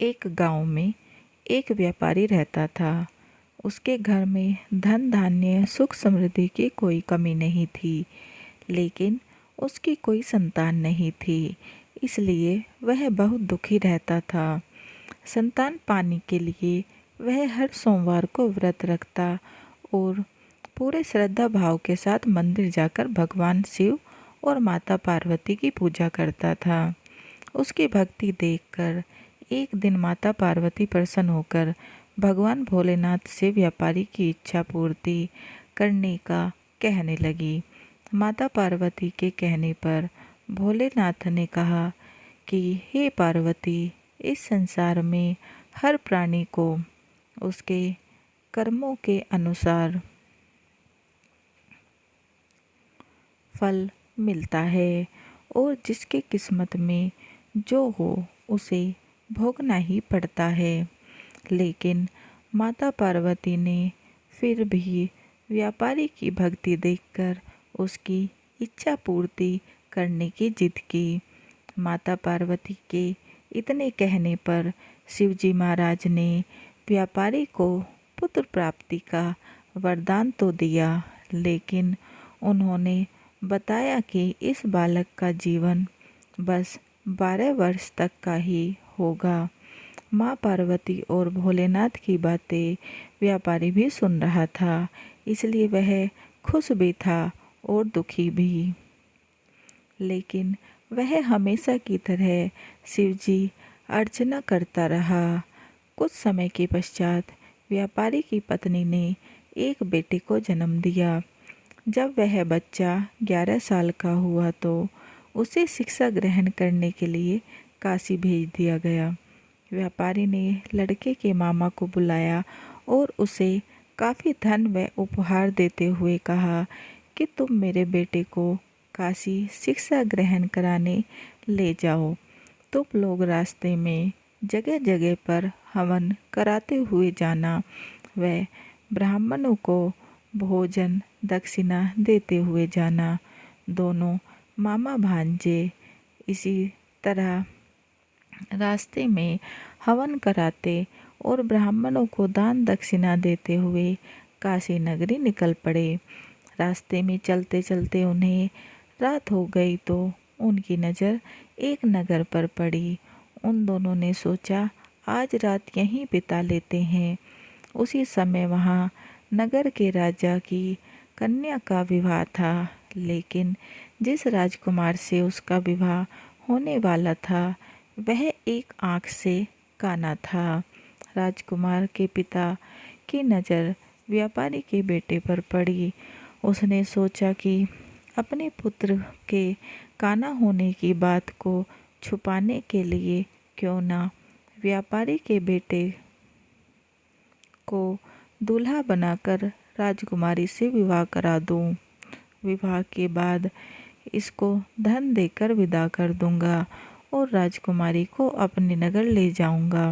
एक गांव में एक व्यापारी रहता था। उसके घर में धन धान्य सुख समृद्धि की कोई कमी नहीं थी, लेकिन उसकी कोई संतान नहीं थी। इसलिए वह बहुत दुखी रहता था। संतान पाने के लिए वह हर सोमवार को व्रत रखता और पूरे श्रद्धा भाव के साथ मंदिर जाकर भगवान शिव और माता पार्वती की पूजा करता था। उसकी भक्ति देखकर एक दिन माता पार्वती प्रसन्न होकर भगवान भोलेनाथ से व्यापारी की इच्छा पूर्ति करने का कहने लगी। माता पार्वती के कहने पर भोलेनाथ ने कहा कि हे पार्वती, इस संसार में हर प्राणी को उसके कर्मों के अनुसार फल मिलता है और जिसके किस्मत में जो हो उसे भोगना ही पड़ता है। लेकिन माता पार्वती ने फिर भी व्यापारी की भक्ति देखकर उसकी इच्छा पूर्ति करने की जिद की। माता पार्वती के इतने कहने पर शिवजी महाराज ने व्यापारी को पुत्र प्राप्ति का वरदान तो दिया, लेकिन उन्होंने बताया कि इस बालक का जीवन बस 12 वर्ष तक का ही होगा। माँ पार्वती और भोलेनाथ की बातें व्यापारी भी सुन रहा था, इसलिए वह खुश भी था और दुखी भी। लेकिन वह हमेशा की तरह शिवजी अर्चना करता रहा। कुछ समय के पश्चात व्यापारी की पत्नी ने एक बेटे को जन्म दिया। जब वह बच्चा 11 साल का हुआ तो उसे शिक्षा ग्रहण करने के लिए काशी भेज दिया गया। व्यापारी ने लड़के के मामा को बुलाया और उसे काफ़ी धन व उपहार देते हुए कहा कि तुम मेरे बेटे को काशी शिक्षा ग्रहण कराने ले जाओ। तुम लोग रास्ते में जगह जगह पर हवन कराते हुए जाना व ब्राह्मणों को भोजन दक्षिणा देते हुए जाना। दोनों मामा भांजे इसी तरह रास्ते में हवन कराते और ब्राह्मणों को दान दक्षिणा देते हुए काशी नगरी निकल पड़े। रास्ते में चलते चलते उन्हें रात हो गई तो उनकी नज़र एक नगर पर पड़ी। उन दोनों ने सोचा आज रात यहीं बिता लेते हैं। उसी समय वहाँ नगर के राजा की कन्या का विवाह था, लेकिन जिस राजकुमार से उसका विवाह होने वाला था वह एक आँख से काना था। राजकुमार के पिता की नज़र व्यापारी के बेटे पर पड़ी। उसने सोचा कि अपने पुत्र के काना होने की बात को छुपाने के लिए क्यों ना व्यापारी के बेटे को दूल्हा बनाकर राजकुमारी से विवाह करा दूं। विवाह के बाद इसको धन देकर विदा कर दूंगा और राजकुमारी को अपने नगर ले जाऊंगा।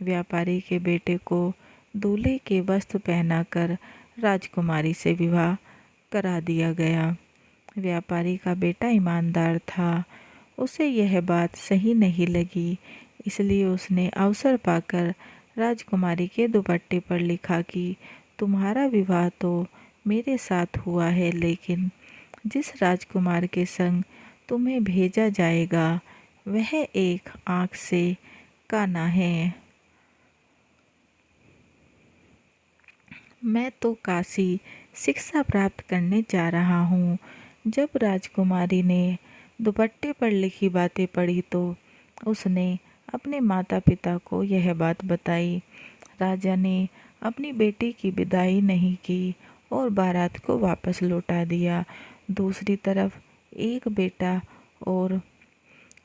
व्यापारी के बेटे को दूल्हे के वस्त्र पहनाकर राजकुमारी से विवाह करा दिया गया। व्यापारी का बेटा ईमानदार था। उसे यह बात सही नहीं लगी, इसलिए उसने अवसर पाकर राजकुमारी के दुपट्टे पर लिखा कि तुम्हारा विवाह तो मेरे साथ हुआ है, लेकिन जिस राजकुमार के संग तुम्हें भेजा जाएगा वह एक आँख से काना है। मैं तो काशी शिक्षा प्राप्त करने जा रहा हूँ। जब राजकुमारी ने दुपट्टे पर लिखी बातें पढ़ी तो उसने अपने माता पिता को यह बात बताई। राजा ने अपनी बेटी की विदाई नहीं की और बारात को वापस लौटा दिया। दूसरी तरफ एक बेटा और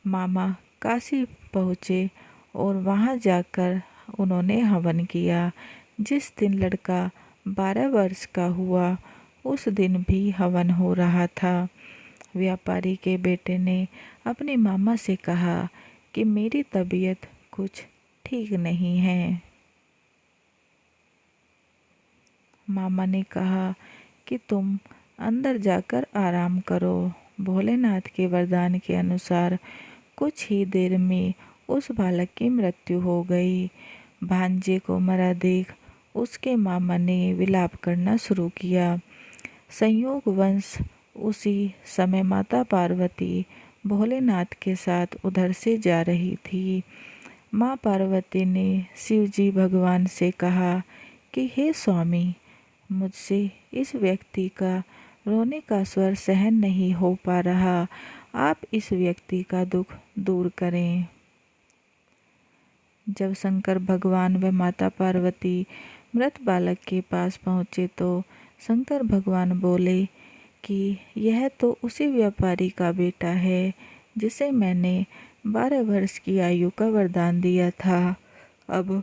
मामा काशी पहुँचे और वहाँ जाकर उन्होंने हवन किया। जिस दिन लड़का 12 वर्ष का हुआ उस दिन भी हवन हो रहा था। व्यापारी के बेटे ने अपने मामा से कहा कि मेरी तबीयत कुछ ठीक नहीं है। मामा ने कहा कि तुम अंदर जाकर आराम करो। भोलेनाथ के वरदान के अनुसार कुछ ही देर में उस बालक की मृत्यु हो गई। भांजे को मरा देख उसके मामा ने विलाप करना शुरू किया। संयोगवश उसी समय माता पार्वती भोलेनाथ के साथ उधर से जा रही थी। माँ पार्वती ने शिवजी भगवान से कहा कि हे स्वामी, मुझसे इस व्यक्ति का रोने का स्वर सहन नहीं हो पा रहा, आप इस व्यक्ति का दुख दूर करें। जब शंकर भगवान व माता पार्वती मृत बालक के पास पहुँचे तो शंकर भगवान बोले कि यह तो उसी व्यापारी का बेटा है जिसे मैंने 12 वर्ष की आयु का वरदान दिया था। अब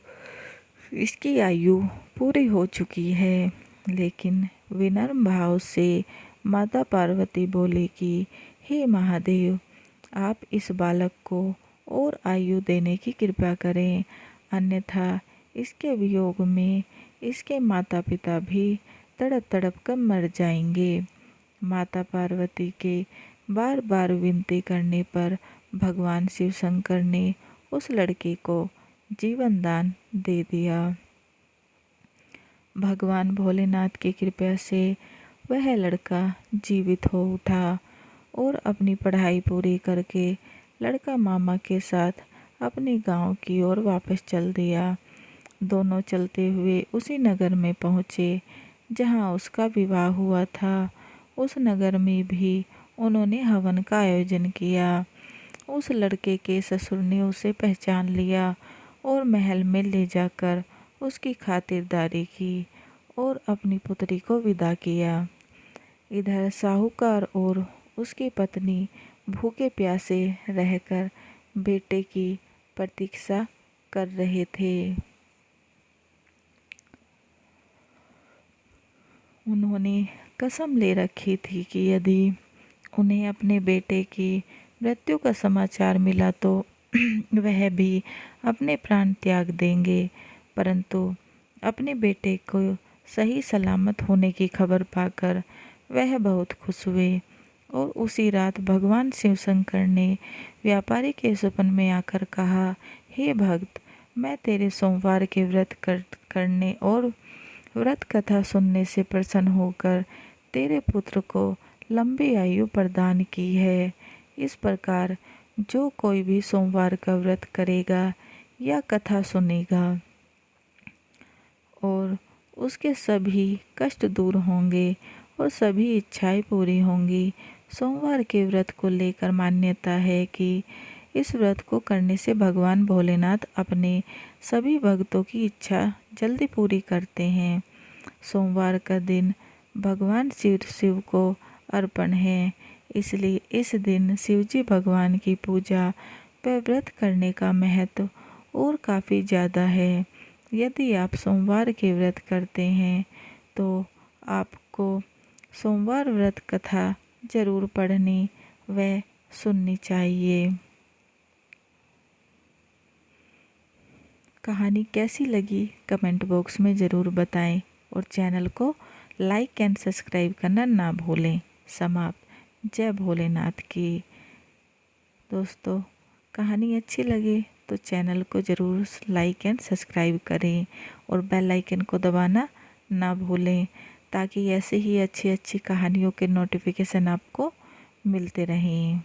इसकी आयु पूरी हो चुकी है। लेकिन विनम्र भाव से माता पार्वती बोली कि हे महादेव, आप इस बालक को और आयु देने की कृपा करें, अन्यथा इसके वियोग में इसके माता पिता भी तड़प तड़प कर मर जाएंगे। माता पार्वती के बार बार विनती करने पर भगवान शिव शंकर ने उस लड़के को जीवन दान दे दिया। भगवान भोलेनाथ की कृपा से वह लड़का जीवित हो उठा और अपनी पढ़ाई पूरी करके लड़का मामा के साथ अपने गांव की ओर वापस चल दिया। दोनों चलते हुए उसी नगर में पहुँचे जहां उसका विवाह हुआ था। उस नगर में भी उन्होंने हवन का आयोजन किया। उस लड़के के ससुर ने उसे पहचान लिया और महल में ले जाकर उसकी खातिरदारी की और अपनी पुत्री को विदा किया। इधर साहूकार और उसकी पत्नी भूखे प्यासे रहकर बेटे की प्रतीक्षा कर रहे थे। उन्होंने कसम ले रखी थी कि यदि उन्हें अपने बेटे की मृत्यु का समाचार मिला तो वह भी अपने प्राण त्याग देंगे। परंतु अपने बेटे को सही सलामत होने की खबर पाकर वह बहुत खुश हुए और उसी रात भगवान शिव शंकर ने व्यापारी के स्वप्न में आकर कहा, हे भक्त, मैं तेरे सोमवार के व्रत करने और व्रत कथा सुनने से प्रसन्न होकर तेरे पुत्र को लंबी आयु प्रदान की है। इस प्रकार जो कोई भी सोमवार का व्रत करेगा या कथा सुनेगा और उसके सभी कष्ट दूर होंगे और सभी इच्छाएं पूरी होंगी। सोमवार के व्रत को लेकर मान्यता है कि इस व्रत को करने से भगवान भोलेनाथ अपने सभी भक्तों की इच्छा जल्दी पूरी करते हैं। सोमवार का दिन भगवान शिव को अर्पण है, इसलिए इस दिन शिवजी भगवान की पूजा व व्रत करने का महत्व और काफ़ी ज़्यादा है। यदि आप सोमवार के व्रत करते हैं तो आपको सोमवार व्रत कथा जरूर पढ़नी व सुननी चाहिए। कहानी कैसी लगी कमेंट बॉक्स में ज़रूर बताएं और चैनल को लाइक एंड सब्सक्राइब करना ना भूलें। समाप्त। जय भोलेनाथ की। दोस्तों, कहानी अच्छी लगे तो चैनल को ज़रूर लाइक एंड सब्सक्राइब करें और बेल आइकन को दबाना ना भूलें ताकि ऐसे ही अच्छी अच्छी कहानियों के नोटिफिकेशन आपको मिलते रहें।